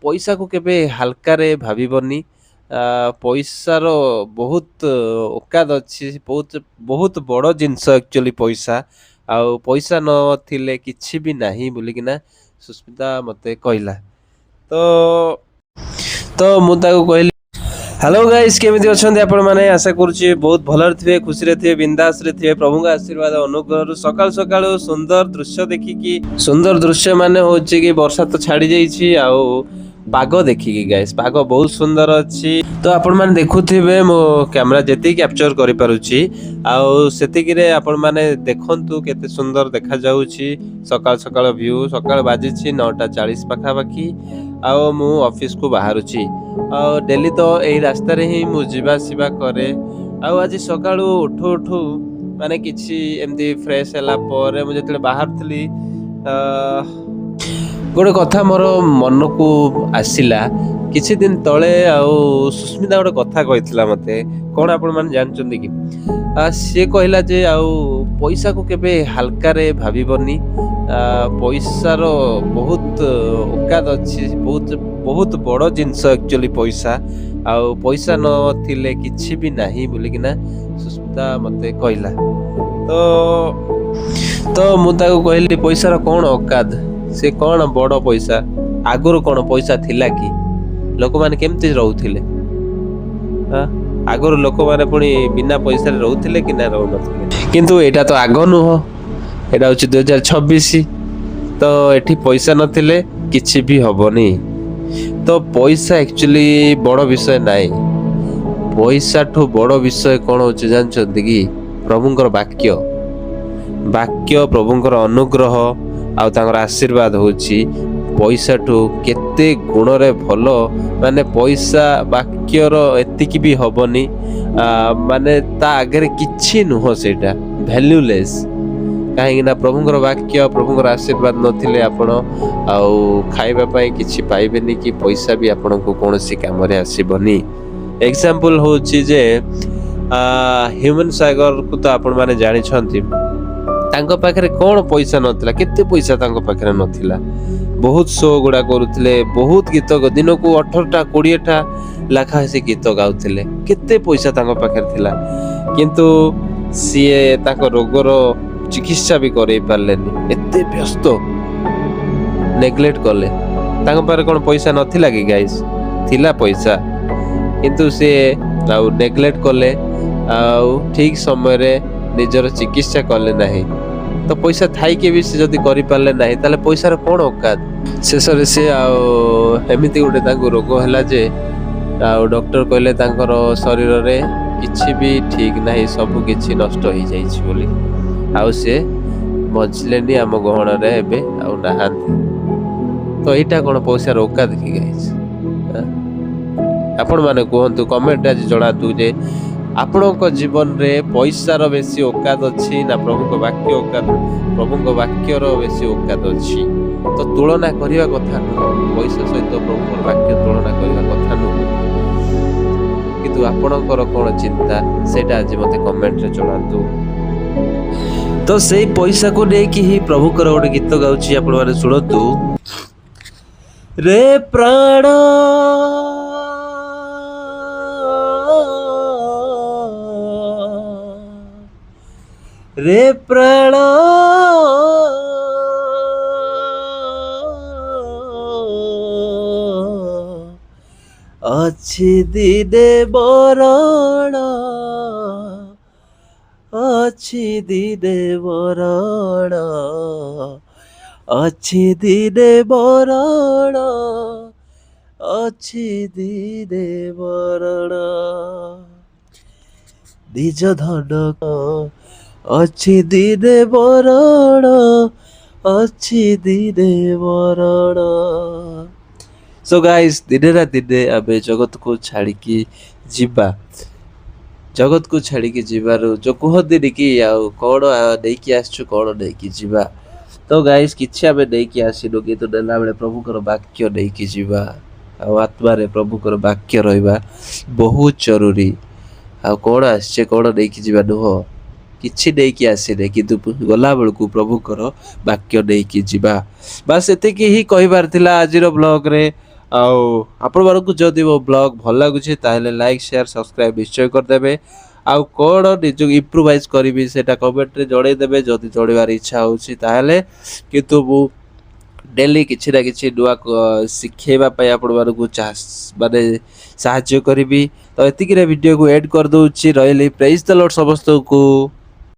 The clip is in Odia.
ପଇସା କୁ କେବେ ହାଲକାରେ ଭାବିବନି। ପଇସାର ବହୁତ ଓକାତ ଅଛି। ବହୁତ ବଡ଼ ଜିନିଷ ଆକ୍ଚୁଆଲି ପଇସା। ଆଉ ପଇସା ନଥିଲେ କିଛି ବି ନାହିଁ ବୋଲିକିନା ସୁସ୍ମିତା ମୋତେ କହିଲା। ତ ତ ମୁଁ ତାକୁ କହିଲି, ହ୍ୟାଲୋ ଗାଇସ୍, କେମିତି ଅଛନ୍ତି ଆପଣମାନେ? ଆଶା କରୁଛି ବହୁତ ଭଲରେ ଥିବେ, ଖୁସିରେ ଥିବେ, ବିନ୍ଦାସରେ ଥିବେ। ପ୍ରଭୁଙ୍କ ଆଶୀର୍ବାଦ ଅନୁଗ୍ରହରୁ ସକାଳୁ ସକାଳୁ ସୁନ୍ଦର ଦୃଶ୍ୟ ଦେଖିକି, ସୁନ୍ଦର ଦୃଶ୍ୟ ମାନେ ହଉଛି କି ବର୍ଷା ତ ଛାଡି ଯାଇଛି ଆଉ ପାଗ ଦେଖିକି ଗାଇସ୍, ପାଗ ବହୁତ ସୁନ୍ଦର ଅଛି। ତ ଆପଣମାନେ ଦେଖୁଥିବେ ମୋ କ୍ୟାମେରା ଯେତିକି କ୍ୟାପଚର କରିପାରୁଛି ଆଉ ସେତିକିରେ ଆପଣମାନେ ଦେଖନ୍ତୁ କେତେ ସୁନ୍ଦର ଦେଖାଯାଉଛି। ସକାଳ ସକାଳ ଭିଉ। ସକାଳ ବାଜିଛି 9:40 ପାଖାପାଖି ଆଉ ମୁଁ ଅଫିସକୁ ବାହାରୁଛି। ଆଉ ଡେଲି ତ ଏଇ ରାସ୍ତାରେ ହିଁ ମୁଁ ଯିବା ଆସିବା କରେ। ଆଉ ଆଜି ସକାଳୁ ଉଠୁ ଉଠୁ ମାନେ କିଛି ଏମିତି ଫ୍ରେଶ ହେଲା ପରେ ମୁଁ ଯେତେବେଳେ ବାହାରୁଥିଲି, ଗୋଟେ କଥା ମୋର ମନକୁ ଆସିଲା। କିଛି ଦିନ ତଳେ ଆଉ ସୁସ୍ମିତା ଗୋଟେ କଥା କହିଥିଲା ମୋତେ। କଣ ଆପଣମାନେ ଜାଣିଛନ୍ତି କି? ସିଏ କହିଲା ଯେ ଆଉ ପଇସାକୁ କେବେ ହାଲକାରେ ଭାବିବନି। ପଇସାର ବହୁତ ଓକାତ ଅଛି। ବହୁତ ବଡ଼ ଜିନିଷ ଆକ୍ଚୁଆଲି ପଇସା। ଆଉ ପଇସା ନଥିଲେ କିଛି ବି ନାହିଁ ବୋଲିକିନା ସୁସ୍ମିତା ମୋତେ କହିଲା। ତ ତ ମୁଁ ତାକୁ କହିଲି, ପଇସାର କଣ ଓକାତ? ସେ କଣ ବଡ଼ ପଇସା? ଆଗରୁ କଣ ପଇସା ଥିଲା କି? ଲୋକମାନେ କେମିତି ରହୁଥିଲେ? ଆଗରୁ ଲୋକମାନେ ପୁଣି ବିନା ପଇସାରେ ରହୁଥିଲେ କି ନା ରହୁନଥିଲେ? କିନ୍ତୁ ଏଇଟା ତ ଆଗ ନୁହଁ, ଏଇଟା ହଉଛି 2026। ତ ଏଠି ପଇସା ନଥିଲେ କିଛି ବି ହବନି। ତ ପଇସା ଆକ୍ଚୁଆଲି ବଡ଼ ବିଷୟ ନାହିଁ। ପଇସାଠୁ ବଡ଼ ବିଷୟ କଣ ହଉଛି ଜାଣିଛନ୍ତି କି? ପ୍ରଭୁଙ୍କର ବାକ୍ୟ। ପ୍ରଭୁଙ୍କର ଅନୁଗ୍ରହ ଆଉ ତାଙ୍କର ଆଶୀର୍ବାଦ ହଉଛି ପଇସାଠୁ କେତେ ଗୁଣରେ ଭଲ। ମାନେ ପଇସା ବାକ୍ୟର ଏତିକି ବି ହବନି। ମାନେ ତା ଆଗରେ କିଛି ନୁହଁ, ସେଇଟା ଭ୍ୟାଲ୍ୟୁଲେସ୍। କାହିଁକି ନା ପ୍ରଭୁଙ୍କର ବାକ୍ୟ, ପ୍ରଭୁଙ୍କର ଆଶୀର୍ବାଦ ନଥିଲେ ଆପଣ ଆଉ ଖାଇବା ପାଇଁ କିଛି ପାଇବେନି, କି ପଇସା ବି ଆପଣଙ୍କୁ କୌଣସି କାମରେ ଆସିବନି। ଏକ୍ସାମ୍ପଲ ହଉଛି ଯେ ହ୍ୟୁମାନ ସାଗରକୁ ତ ଆପଣମାନେ ଜାଣିଛନ୍ତି। ତାଙ୍କ ପାଖରେ କଣ ପଇସା ନଥିଲା? କେତେ ପଇସା ତାଙ୍କ ପାଖରେ ନଥିଲା? ବହୁତ ଶୋ ଗୁଡା କରୁଥିଲେ, ବହୁତ ଗୀତ, ଦିନକୁ 18ଟା 20ଟା ଲେଖାଏଁ ସେ ଗୀତ ଗାଉଥିଲେ। କେତେ ପଇସା ତାଙ୍କ ପାଖରେ ଥିଲା, କିନ୍ତୁ ସିଏ ତାଙ୍କ ରୋଗର ଚିକିତ୍ସା ବି କରେଇ ପାରିଲେନି। ଏତେ ବ୍ୟସ୍ତ, ନେଗଲେକ୍ଟ କଲେ। ତାଙ୍କ ପାଖରେ କଣ ପଇସା ନଥିଲା କି ଗାଇସ୍? ଥିଲା ପଇସା, କିନ୍ତୁ ସିଏ ଆଉ ନେଗଲେକ୍ଟ କଲେ ଆଉ ଠିକ ସମୟରେ ନିଜର ଚିକିତ୍ସା କଲେ ନାହିଁ। ତ ପଇସା ଥାଇକି ବି ସେ ଯଦି କରିପାରିଲେ ନାହିଁ, ତାହେଲେ ପଇସାର କଣ ଓକାତ? ଶେଷରେ ସେ ଆଉ ଏମିତି ଗୋଟେ ତାଙ୍କୁ ରୋଗ ହେଲା ଯେ ଆଉ ଡକ୍ଟର କହିଲେ ତାଙ୍କର ଶରୀରରେ କିଛି ବି ଠିକ ନାହିଁ, ସବୁ କିଛି ନଷ୍ଟ ହେଇଯାଇଛି ବୋଲି। ଆଉ ସେ ବଞ୍ଚିଲେନି ଆମ ଗହଣରେ, ଏବେ ଆଉ ନାହାନ୍ତି। ତ ଏଇଟା କଣ ପଇସାର ଓକାତ କି ଗାଇସ୍? ଆପଣ ମାନେ କୁହନ୍ତୁ, କମେଣ୍ଟ ଆଜି ଜଣାନ୍ତୁ ଯେ ଆପଣଙ୍କ ଜୀବନରେ ପଇସାର ବେଶୀ ଓକାତ ଅଛି ନା ପ୍ରଭୁଙ୍କ ବାକ୍ୟ ଓକାତ? ପ୍ରଭୁଙ୍କ ବାକ୍ୟର ବେଶୀ ଓକାତ ଅଛି। ତ ତୁଳନା କରିବା କଥା ନୁହଁ, ପଇସା ସହିତ ପ୍ରଭୁଙ୍କର ବାକ୍ୟ ତୁଳନା କରିବା କଥା ନୁହଁ। କିନ୍ତୁ ଆପଣଙ୍କର କଣ ଚିନ୍ତା, ସେଇଟା ଆଜି ମତେ କମେଣ୍ଟରେ ଜଣାନ୍ତୁ। ତ ସେଇ ପଇସାକୁ ନେଇକି ହିଁ ପ୍ରଭୁଙ୍କର ଗୋଟେ ଗୀତ ଗାଉଛି, ଆପଣମାନେ ଶୁଣନ୍ତୁ। ରେ ପ୍ରାଣ ରେ ପ୍ରାଣ ଅଛି ଦିନେ ମରଣ, ଅଛି ଦିନେ ମରଣ, ଅଛି ଦିନେ ମରଣ, ଅଛି ଦିନେ ମରଣ। ନିଜ ଧନ ଅଛି ଦିନେ ମରଣ, ଅଛି ଦିନେ ମରଣ। ସୋ ଗାଇସ୍, ଦିନେ ନା ଦିନେ ଆମେ ଜଗତକୁ ଛାଡ଼ିକି ଯିବା। ଜଗତକୁ ଛାଡ଼ିକି ଯିବାରୁ ଯୋଉ କୁହନ୍ତିନି କି ଆଉ କଣ ନେଇକି ଆସିଛୁ, କଣ ନେଇକି ଯିବା। ତ ଗାଇସ୍, କିଛି ଆମେ ନେଇକି ଆସିନୁ, କିନ୍ତୁ ନେଲା ବେଳେ ପ୍ରଭୁଙ୍କର ବାକ୍ୟ ନେଇକି ଯିବା। ଆଉ ଆତ୍ମାରେ ପ୍ରଭୁଙ୍କର ବାକ୍ୟ ରହିବା ବହୁତ ଜରୁରୀ। ଆଉ କଣ ଆସିଛେ, କଣ ନେଇକି ଯିବା ନୁହଁ, କିଛି ନେଇକି ଆସିନେ, କିନ୍ତୁ ଗଲାବେଳକୁ ପ୍ରଭୁଙ୍କର ବାକ୍ୟ ନେଇକି ଯିବା। ବାସ୍ ଏତିକି ହିଁ କହିବାର ଥିଲା ଆଜିର ବ୍ଲଗରେ। ଆଉ ଆପଣମାନଙ୍କୁ ଯଦି ମୋ ବ୍ଲଗ୍ ଭଲ ଲାଗୁଛି ତାହେଲେ ଲାଇକ୍ ସେୟାର ସବସ୍କ୍ରାଇବ୍ ନିଶ୍ଚୟ କରିଦେବେ। ଆଉ କ'ଣ ନିଜକୁ ଇମ୍ପ୍ରୁଭାଇଜ୍ କରିବି ସେଇଟା କମେଣ୍ଟରେ ଜଣେଇଦେବେ ଯଦି ଜଣେଇବାର ଇଚ୍ଛା ହେଉଛି ତାହେଲେ। କିନ୍ତୁ ମୁଁ ଡେଲି କିଛି ନା କିଛି ନୂଆ ଶିଖେଇବା ପାଇଁ ଆପଣମାନଙ୍କୁ ମାନେ ସାହାଯ୍ୟ କରିବି। ତ ଏତିକିରେ ଭିଡ଼ିଓକୁ ଏଣ୍ଡ୍ କରିଦେଉଛି। ରହିଲି ପ୍ରେଜ୍ ଦ ଲର୍ଡ ସମସ୍ତଙ୍କୁ।